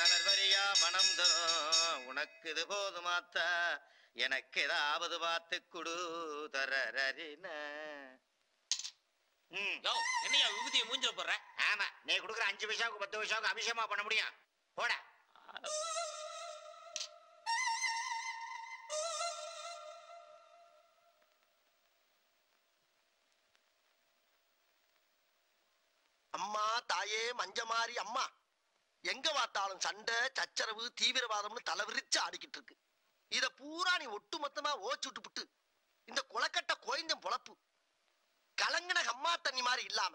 மலர் வரியா மனம் தரும் உனக்கு இது போதுமாத்தா எனக்கு ஏதாவது பார்த்து குடு தரறின. என்னையா விபூதியை மூஞ்சில போடுற? ஆமா, நீ கொடுக்குற 5 பைசாவுக்கு 10 பைசாவுக்கு அபிஷேகமா பண்ண முடியும். போட. அம்மா தாயே மஞ்சமாரி அம்மா, எங்க பார்த்தாலும் சண்டை சச்சரவு தீவிரவாதம்னு தலைவிரிச்சு ஆடிக்கிட்டு இருக்கு. இத பூரா நீ ஒட்டு மொத்தமா ஓச்சு விட்டு இந்த குளக்கட்ட கோயந்தம் பொழப்பு கலங்கின அம்மா தண்ணி மாதிரி இல்லாம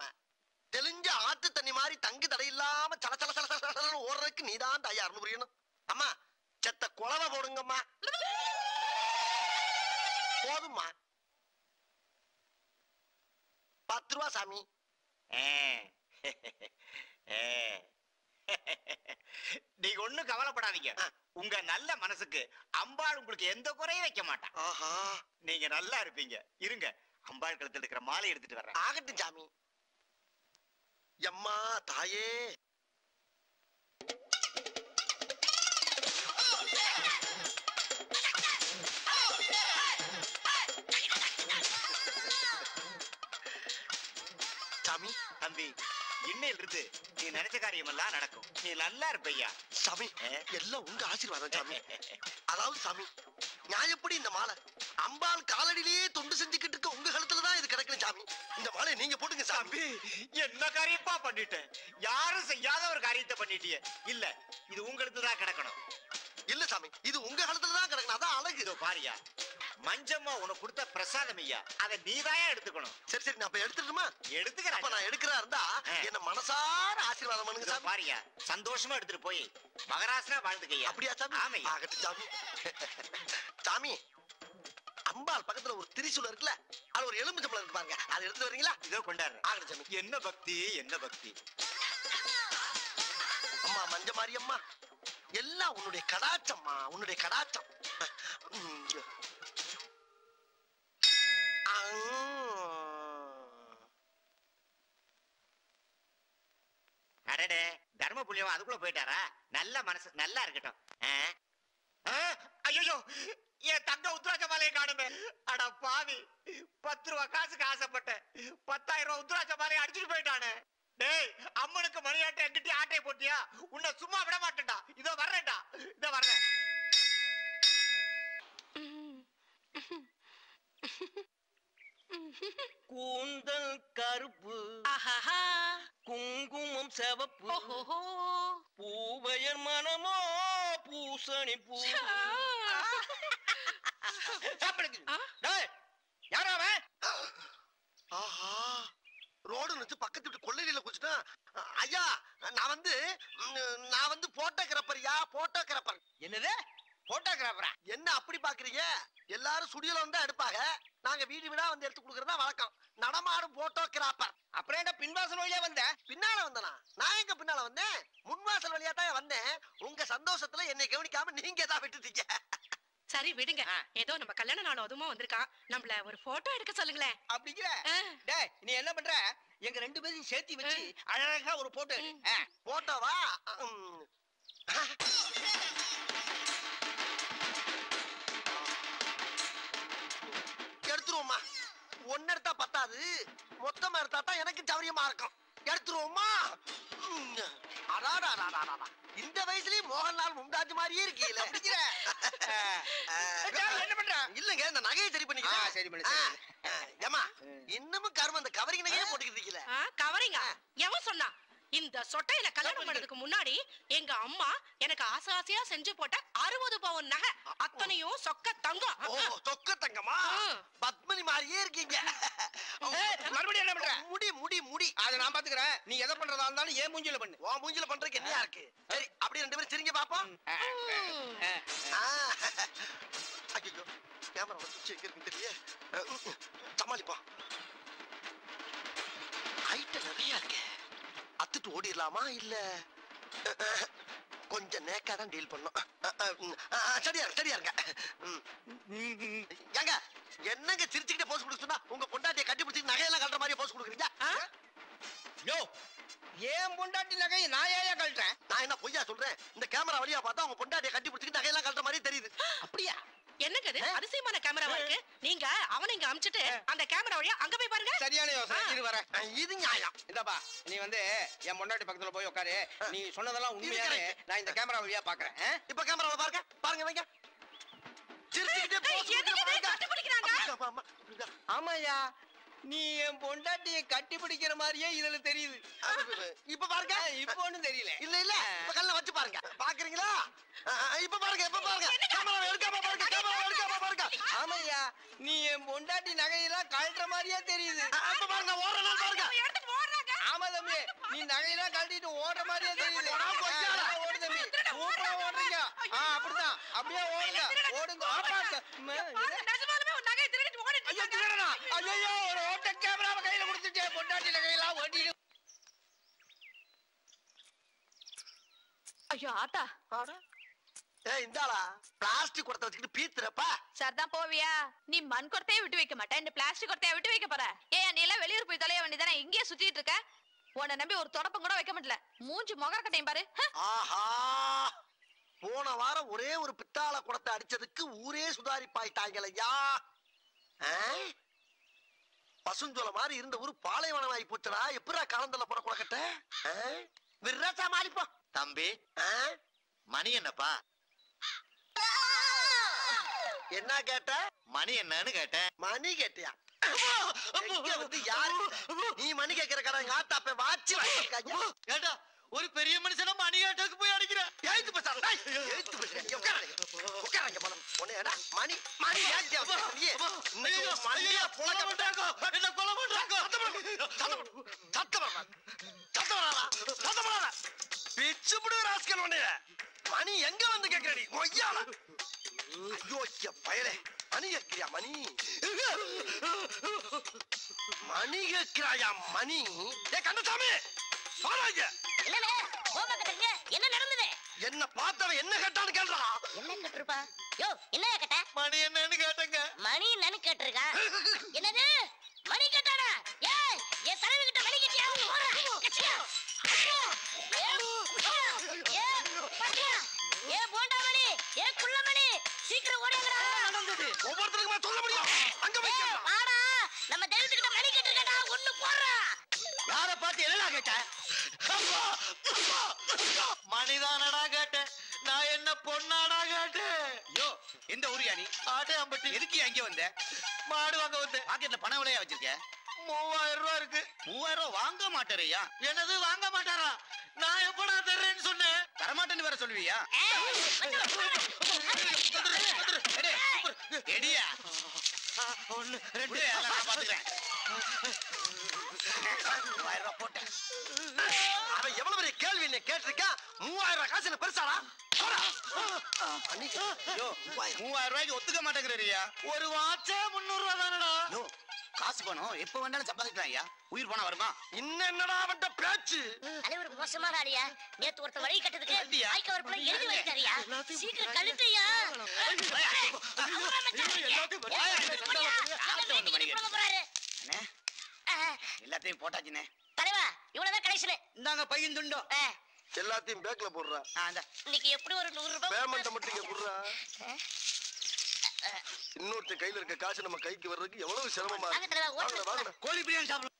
தெளிஞ்ச ஆத்து தண்ணி மாதிரி தங்கு தடை இல்லாம சல சல சல சல ஓடுறதுக்கு நீதான் தயார்னு புரியணும். அம்மா செத்த குளவை போடுங்கம்மா. போதும்மா. 10 ரூபா சாமி. நீங்க ஒண்ணும் கவலைப்படாதீங்க. உங்க நல்ல மனசுக்கு அம்பாள் உங்களுக்கு எந்த குறையும் வைக்க மாட்டான். நீங்க நல்லா இருப்பீங்க. இருங்க, அம்பாள் கழுத்துல இருக்கிற மாலை எடுத்துட்டு வர்றேன். ஆகட்டும் சாமி. எம்மா தாயே. சாமி. தம்பி, இன்னையில இருந்து நீ நினைச்ச காரியம் எல்லாம் நடக்கும். நீ நல்லா இருப்பையா. சாமி, எல்லாம் உங்க ஆசீர்வாதம் சாமி. அதாவது சாமி, நியாயப்படி இந்த மாலை அம்பாள் காலடியிலேயே தொண்டு செஞ்சுக்கிட்டு இருக்க உங்க கழுத்துலதான் இது கிடக்குது சாமி. இந்த மாலை நீங்க போட்டுங்க சாமி. என்ன காரியப்பா பண்ணிட்டேன்? யாரும் செய்யாத ஒரு காரியத்தை பண்ணிட்டியே. இல்ல, இது உங்களுக்கு தான் கிடக்கணும். இல்ல சாமி, இது உங்க கழுத்துலதான் கிடக்கணும். அதான் அழகு. இதோ பாரியா, மஞ்சம்மா உனக்கு கொடுத்த பிரசாதம் ஐயா, அதை நீதாயா எடுத்துக்கணும். சரி சரி, நான் அப்ப எடுத்துட்டுமா? எடுத்துக்கிறேன். அப்ப நான் எடுக்கிறா இருந்தா என்ன மனசார ஆசீர்வாதம் பண்ணுங்க சாமி. பாரியா, சந்தோஷமா எடுத்துட்டு போய் மகராசனா வாழ்ந்துக்கையா. அப்படியா சாமி? ஆமையா. ஆகட்டும் சாமி. சாமி, அம்பாள் பக்கத்துல ஒரு திரிசூலம் இருக்குல்ல, அது ஒரு எலுமிச்சம்பழம் இருக்கு பாருங்க, அதை எடுத்து வரீங்களா? இதோ கொண்டாரு. ஆகட்டும் சாமி. என்ன பக்தி, என்ன பக்தி. அம்மா மஞ்ச மாரி அம்மா, எல்லாம் உன்னுடைய கடாச்சம்மா, உன்னுடைய கடாச்சம். அடடே, தர்ம புண்ணியம் அதுக்குள்ள போயிட்டாரா? நல்ல மனசு நல்லா இருக்கட்டும். ஐயோ, என் தங்க உத்ராட்ச மாலையை காணுமே. அட பாவி, 10 ரூபா காசுக்கு ஆசைப்பட்டேன், 10,000 ரூபா உத்ராட்ச மாலையை அடிச்சுட்டு போயிட்டானே. டேய், அம்மனுக்கு மணியாட்டை எங்கிட்ட ஆட்டையை போட்டியா? உன்னை சும்மா விட மாட்டேன்டா. இதோ வர்றேன்டா, இதோ வர்றேன். கூந்தல் கருப்பு, குங்குமம் சிவப்பு, பூவையர் மனமோ பூசணி பூ. ஆஹா, ரோடு நிச்சு பக்கத்து விட்டு கொள்ளையில குச்சிட்டேன். ஐயா, நான் வந்து போட்டோகிராஃபர்யா, போட்டோகிராஃபர். என்னது போட்டோகிராஃபரா? என்ன அப்படி பாக்குறீங்க? எல்லாரும் சுடியோல வந்து எடுப்பாங்க, நாங்க வீடு வீடா வந்து எடுத்து கொடுக்கறதா வழக்கம். நடமாடும் போட்டோகிராஃபர். அப்புறம் என்ன பின்வாசல் வழியா வந்த? பின்னால வந்தனா? நான் எங்க பின்னால வந்தேன்? முன்வாசல் வழியா தான் வந்தேன். உங்க சந்தோஷத்துல என்னை கவனிக்காம நீங்க தான் விட்டுட்டீங்க. சரி விடுங்க, ஏதோ நம்ம கல்யாண நாள் அதுமா வந்திருக்கான், நம்மள ஒரு போட்டோ எடுக்க சொல்லுங்களேன். அப்படிங்கிற? டேய், நீ என்ன பண்ற? எங்க 2 பேரையும் சேர்த்து வச்சு அழகா ஒரு போட்டோ எடு. போட்டோவா? எடுத்துருவோம்மா. ஒன்னு எடுத்தா பத்தாது, மொத்தமா எடுத்தா தான் எனக்கு சௌரியமா இருக்கும். எடுத்துருவோம்மா. இந்த வயசுலயும் மோகன்லால் மும்தாஜ் மாதிரியே இருக்கீல. என்ன பண்ற? இல்லங்க, இந்த நகையை சரி பண்ணிக்கிறேன். சரி பண்ணு. ஏமா, இன்னமும் கரும அந்த கவரிங் நகையே போட்டுக்கிட்டு இருக்கீல. கவரிங்க? எவன் சொன்னா? இந்த சொட்டையில கல்யாணம் பண்ணதுக்கு முன்னாடி எங்க அம்மா எனக்கு ஆசை ஆசையா செஞ்சு போட்ட 60 பவுன் நகை, அத்தனையும் சொக்க தங்கம். சொக்க தங்கமா? பத்மினி மாதிரியே இருக்கீங்க. மறுபடியும் என்ன பண்ற? முடி முடி முடி. அதை நான் பாத்துக்கிறேன். நீ எதை பண்றதா இருந்தாலும் ஏன் மூஞ்சில பண்ணு. உன் மூஞ்சில பண்றதுக்கு என்னையா இருக்கு? சரி, அப்படியே 2 பேரும் சிரிங்க பாப்போம். ஐயோ, கேமரா சுவிட்ச் எங்க இருக்குன்னு தெரியல. சமாளிப்போம். ஐட்டம் நிறைய இருக்கு. அத்துட்டு ஓடிடலாமா இல்ல கொஞ்சம் நேக்கா தான் டீல் பண்ணும்? சரியா இருங்க. ஏங்க, என்னங்க சிரிச்சுக்கிட்டே போஸ் கொடுக்க சொன்னா உங்க பொண்டாட்டியை கட்டி பிடிச்சி நகையெல்லாம் கட்டுற மாதிரி போஸ் கொடுக்குறீங்க? யோ, ஏன் பொண்டாட்டி நகை நான் ஏன் கழட்டேன்? நான் என்ன பொய்யா சொல்றேன்? இந்த கேமரா வழியா பார்த்தா உங்க பொண்டாட்டியை கட்டி பிடிச்சிட்டு நகையெல்லாம் கழட்ட மாதிரி தெரியுது. அப்படியா? என்னங்க இது அதிசயமான கேமராவா இருக்கு? நீங்க அவனை இங்க அமிச்சிட்டு அந்த கேமரா வழியா அங்க போய் பாருங்க. சரியான யோசனை. இரு வரேன். இது நியாயம். இந்தாப்பா நீ வந்து என் பொண்டாட்டி பக்கத்துல போய் உட்காரு. நீ சொன்னதெல்லாம் உண்மையாவே நான் இந்த கேமரா வழியா பாக்குறேன். இப்ப கேமராவை பாருங்க பாருங்க வைங்க. சிரிச்சுக்கிட்டே ஆமாயா, நீ என் பொண்டாட்டியை கட்டி பிடிக்கிற மாதிரியே இதுல தெரியுது. இப்ப பாருங்க. இப்ப ஒண்ணும் தெரியல. இல்ல இல்ல இப்ப கல்ல வச்சு பாருங்க. பாக்குறீங்களா? இப்ப பாருங்க இப்ப பாருங்க. கேமரா எடுக்காம பாருங்க. கேமரா எடுக்காம பாருங்க. ஆமாயா, நீ என் பொண்டாட்டி நகையெல்லாம் கழட்டுற மாதிரியே தெரியுது. இப்ப பாருங்க ஓடுற நாள் பாருங்க. ஆமா தம்பி, நீ நகையெல்லாம் கழட்டிட்டு ஓடுற மாதிரியே தெரியுது. ஓடு தம்பி, சூப்பரா ஓடுறீங்க. அப்படிதான், அப்படியே ஓடுங்க ஓடுங்க. ஐயோ திருடனா! ஐயோ, ஒரு ஓட்ட கேமராவை கையில கொடுத்துட்டே பொண்டாட்டி நகையெல்லாம் ஓட்டிட்டு. ஐயோ ஆத்தா, இந்தாளா பிளாஸ்டிக் குடத்தை வச்சுக்கிட்டு பீத்துறப்பா. சரிதான் போவியா? நீ மண் குடத்தையே விட்டு வைக்க மாட்டேன், இந்த பிளாஸ்டிக் குடத்தையே விட்டு வைக்க போற. ஏன் நீ எல்லாம் வெளியூர் போய் தொலைய வேண்டியதானே, இங்கேயே சுத்திட்டு இருக்க? உன்னை நம்பி ஒரு தொடப்பம் கூட வைக்க முடியல. மூஞ்சி முகரக்கட்டையும் பாரு. ஆஹா, போன வாரம் ஒரே ஒரு பித்தாள குடத்தை அடிச்சதுக்கு ஊரே சுதாரிப்பாயிட்டாங்களையா. பசுஞ்சோல மாதிரி இருந்த ஊரு பாலைவனமாயி போச்சுடா. எப்படா காலந்தல போற குடக்கட்ட விராசா மாறிப்போ. தம்பி மணி என்னப்பா? என்ன கேட்ட? மணி என்னன்னு கேட்டேன். மணி கேட்டியா? வந்து யாரு நீ மணி கேட்கிற கடை? எங்க ஆத்தாப்ப வாட்சி ஏண்டா ஒரு பெரிய மனுஷனா மணி கேட்டதுக்கு போய் அடிக்கிறேன். எழுத்து பேசுறா. எழுத்து பேசுறேன். உட்காருங்க போல. உன்னையடா மணி மணி ஏத்தியா? இன்னைக்கு மணியா புலக்க மாட்டாங்க. என்ன கொலை பண்றாங்க? சத்தம் பிச்சு புடு ராஸ்கல். உன்னைய மணி எங்க வந்து கேக்குற நீ? கொய்யால ஐயோ பயலே. மணி கேட்கிறியா? மணி மணி கேட்கிறாயா? மணி கந்தசாமி என்ன நடந்தது? என்ன பார்த்தவன் என்ன கேட்டான்னு கேள்றா. என்ன கேட்டிருப்பா? யோ என்ன கேட்ட? மணி என்னன்னு கேட்டங்க. மணி என்னன்னு கேட்டிருக்கா? என்னது மணி கேட்டானா? ஏய் என் தலைவி கிட்ட மணி கேட்டியா? ஏ போண்டா மணி, ஏ குள்ள மணி, சீக்கிரம் ஓடிங்கடா. ஒவ்வொருத்தருக்குமா சொல்ல முடியும்? அங்க போய் வாடா, நம்ம தெய்வத்துக்கிட்ட மணி கேட்டிருக்கடா. ஒண்ணு போடுறா. யார பார்த்து என்னடா கேட்ட? மணிதானடா கேட்டேன். நான் என்ன பொண்ணாடா கேட்டேன்? யோ, எந்த ஊரியா நீ? ஆட்டே அம்பட்டி. எதுக்கு அங்கே வந்த? மாடு வாங்க வந்தேன். பாக்கெட்ல பணம் விலையா வச்சிருக்க? 3000 ரூபாய் இருக்கு. 3000 ரூபாய் வாங்க மாட்டேறியா? என்னது வாங்க மாட்டாரா? நான் எப்படா தர்றேன்னு சொன்னேன். தரமாட்டேன்னு வேற சொல்லுவியா? எடியா 1 2 நான் பாத்துக்கிறேன். 3000 ரூபாய் போட்டேன். அவன் எவ்வளவு பெரிய கேள்வி என்ன கேட்டிருக்கா? 3000 ரூபாய் காசு என்ன பெருசாடா? யோ, 3000 ரூபாய்க்கு ஒத்துக்க மாட்டேங்கிறீயா? ஒரு வாட்சே 300 ரூபாய் தானடா. யோ, காசு பணம் எப்ப வேணாலும் சம்பாதிக்கலாம் ஐயா. உயிர் பணம் வருமா? இன்னும் என்னடா அவன்ட பேச்சு? தலைவர் மோசமான ஆளியா. நேத்து ஒருத்தர் வழி கட்டதுக்கு அப்படியா? ஆய்க்க வரப்புல எழுதி வைத்தாரியா. சீக்கிரம் கழுத்தையா. எல்லாத்தையும் போட்டாச்சுனே. தலைவா இவ்வளவுதான் கலெக்ஷன். இந்தாங்க பையன் துண்டோ. எல்லாத்தையும் பேக்ல போடுறா. இன்னைக்கு எப்படி ஒரு 100 ரூபாய் பேமெண்ட மட்டும் இங்க போடுறா. இன்னொருத்த கையில இருக்க காசு நம்ம கைக்கு வர்றதுக்கு எவ்வளவு சிரமமா வாங்க தலைவா, ஓட்டு இருக்கு. வாங்க கோழி பிரியாணி சாப்பிடலாம்.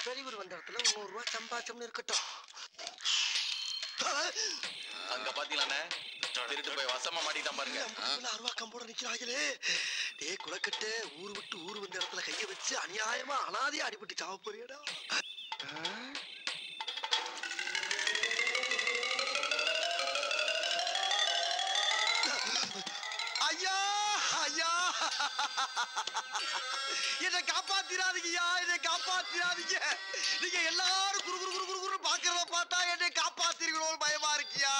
வெளியூர் வந்த இடத்துல 100 ரூபாய் சம்பாச்சம்னு இருக்கட்டும். அங்க பாத்தீங்களானே திருட்டு போய் வசமா மாட்டிட்டான் பாருங்க. அருவாக்கம் நிக்கிறாங்களே. டே குலக்கட்ட ஊரு விட்டு ஊரு வந்த இடத்துல கைய வச்சு அநியாயமா அனாதையா அடிபட்டு சாவ போறியடா. ஐயா ஐயா என்னை காப்பாத்திராதீங்கய்யா, என்னை காப்பாத்திராதீங்க. நீங்க எல்லாரும் குரு குரு குரு குரு பாக்குறத பார்த்தா என்னை காப்பாத்திருக்கணும் பயமா இருக்கியா.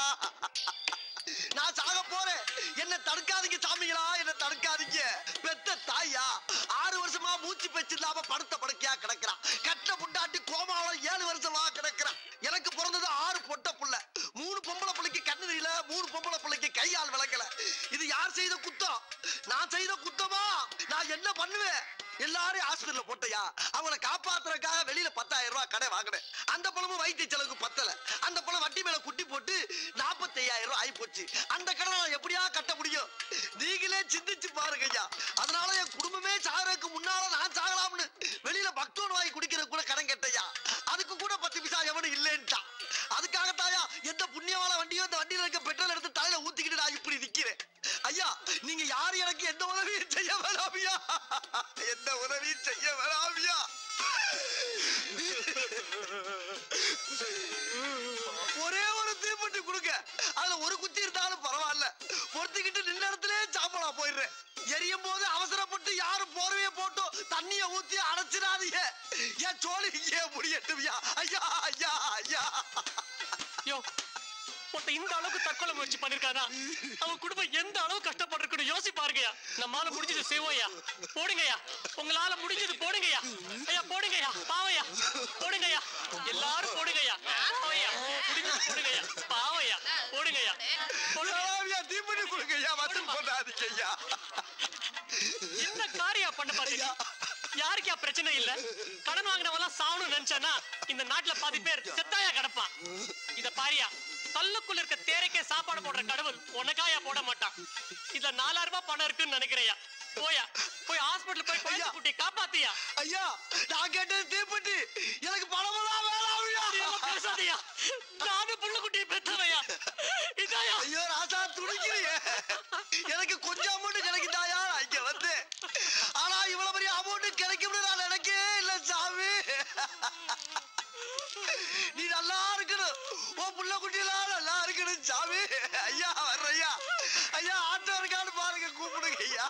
நான் சாக போறேன். என்ன தடுக்காதீங்க சாமிகளா, என்ன தடுக்காதீங்க. பெத்த தாயா 6 வருஷமா மூச்சு பேச்சு இல்லாம படுத்த படுக்கையா கிடக்குறான். கட்ட புண்டாட்டி கோமாவளம் 7 வருஷமா கிடக்குறான். எனக்கு பிறந்தது 6 பொட்ட புள்ள. 3 பொம்பளை பிள்ளைக்கு கண்ணு தெரியல, 3 பொம்பளை பிள்ளைக்கு கையால் விளக்கல. இது யார் செய்த குத்தம்? நான் செய்த குத்தமா? நான் நான் என்ன பண்ணுவேன்? எல்லாரும் ஹாஸ்பிடல்ல போட்டையா, அவங்கள காப்பாத்துறதுக்காக வெளியில 10,000 ரூபாய் கடை வாங்கினேன். அந்த பணமும் வைத்திய செலவுக்கு பத்தல. அந்த பணம் வட்டி மேல குட்டி போட்டு 45,000 ரூபாய் ஆகி போச்சு. அந்த கடனை நான் எப்படியா கட்ட முடியும்? நீங்களே சிந்திச்சு பாருங்க ஐயா. அதனால என் குடும்பமே சாகறதுக்கு முன்னால நான் சாகலாம்னு வெளியில பக்தோன் வாங்கி குடிக்கிறது கூட கடன் கேட்டையா. அதுக்கு கூட 10 பைசா எவனும் இல்லைன்ட்டான். அதுக்காகத்தாயா எந்த புண்ணியவாள வண்டியோ இந்த வண்டியில இருக்க பெட்ரோல் எடுத்து தலையில ஊத்திக்கிட்டு நான் இப்படி நிக்கிறேன். ஐயா, நீங்க யாரு எனக்கு எந்த உதவியும் செய்ய வேணாமியா. எந்த உதவியும் செய்ய வேணாமியா. ஒரே ஒரு தீப்பெட்டி கொடுங்க. அதுல ஒரு குத்தி இருந்தாலும் பரவாயில்ல. பொறுத்துக்கிட்டு நின்ன இடத்துல சாம்பலா போயிடுறேன். எரியும் போது அவசரப்பட்டு யாரும் போர்வைய போட்டோ தண்ணிய ஊத்தி அடைச்சிடாதீங்க. என் சோழி இங்கே முடியட்டுவியா. ஐயா ஐயா ஐயா. யோ, ஒருத்த இந்த அளவுக்கு தற்கொலை முயற்சி பண்ணிருக்கானா? அவன் குடும்பம் எந்த அளவு கஷ்டப்பட்டிருக்குன்னு யோசிச்சு பாருங்கய்யா. நம்மால முடிஞ்சது செய்வோம்யா. போடுங்கய்யா, உங்களால முடிஞ்சது போடுங்கய்யா. ஐயா போடுங்கய்யா, பாவையா போடுங்கய்யா, எல்லாரும் போடுங்கய்யா. பாவையா முடிஞ்சது போடுங்கய்யா, பாவையா போடுங்கய்யா. தீப்பெட்டி கொடுங்கய்யா, வந்து போடாதீங்க ஐயா. என்ன காரியம் பண்ண பாத்தீங்க? யாருக்கா பிரச்சனை இல்ல? கடன் வாங்கினவெல்லாம் சாவணும் நினைச்சானா இந்த நாட்டுல பாதி பேர் செத்தாயா கிடப்பான். இத பாரியா, கல்லுக்குள்ள இருக்க தேரைக்கே சாப்பாடு போடுற கடவுள் உனக்காயா போட மாட்டான். இதுல 4,000 ரூபாய் பணம் இருக்குன்னு நினைக்கிறையா? போயா, போய் ஹாஸ்பிடல் போய் குழந்தை குட்டி காப்பாத்தியா. ஐயா, நான் கேட்டது தீப்பெட்டி. எனக்கு பணமெல்லாம் வேணாம். பேசாதியா, நானும் புள்ள குட்டியை பெற்றவையா. இதாயா? ஐயோ ராசா, துடிக்கிறியே. எனக்கு கொஞ்சம் அமௌண்ட் கிடைக்குதாயா இங்க வந்து. ஆனா இவ்வளவு பெரிய அமௌண்ட் கிடைக்கும்னு நான் நினைக்கவே இல்ல சாமி. நீ நல்லா இருக்கணும், உன் புள்ள குட்டியெல்லாம் நல்லா இருக்கணும் சாமி. ஐயா வர்றையா. ஐயா ஆட்டோ இருக்கான்னு பாருங்க, கூப்பிடுங்க ஐயா.